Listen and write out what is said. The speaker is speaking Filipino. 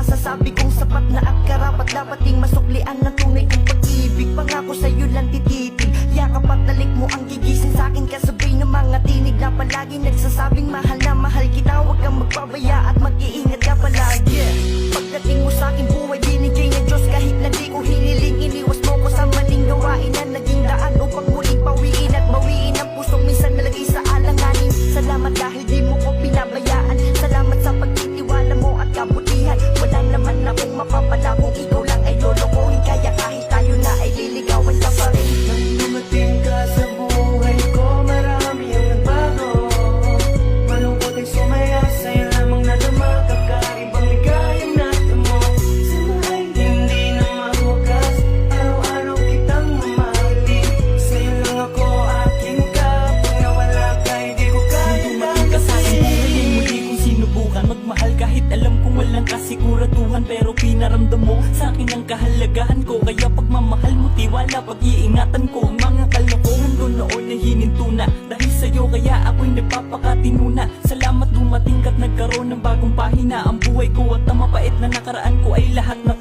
masasabi kong sapat na at karapat dapat ding masuklian ng tunay kong pag-ibig. Pangako sa'yo lang tititig, yakap at talik mo ang gigising sa'kin kasabay ng mga tinig na palagi nagsasabing mahal na mahal kita. Huwag kang magpabaya at mag-iingat ka palagi. Pagdating mo sa'kin buhay binigay ng Diyos, kahit na di ko hiniling, iniwas mo ko sa maling gawain na naging daan upang muling pawiin at bawiin ang pusong minsan nalagay sa alanganin. Salamat dahil di mo ko pinabayaan, salamat sa pagtitiwala mo at kabutihan. Wala naman akong mapapala kung ikaw lang ay lolokohin, kaya kahit tayo na ay liligawan ka pa rin. Nang dumating ka sa buhay ko, marami ang nagbago. Malungkot ay sumaya, sa'yo lamang nadama, kakaibang ligayang natamo. Sa buhay hindi na mawakas, araw-araw kitang mamahalin. Sa'yo lang ako, akin ka, pag nawala ka, hindi ko kaya Dumating ka sa aking buhay ay muli kong sinubukan magmahal, kahit alam kong walang kasiguraduhan. Pero pinaramdam mo sa akin ang kahalagahan ko, kaya pagmamahal mo, tiwala, pag-iingatan ko. Ang mga kalokohan ko noon ay hininto na, dahil sa'yo kaya ako'y nagpapakatino na. Salamat dumating ka't nagkaroon ng bagong pahina. Ang buhay ko at ang mapait na nakaraan ko ay lahat na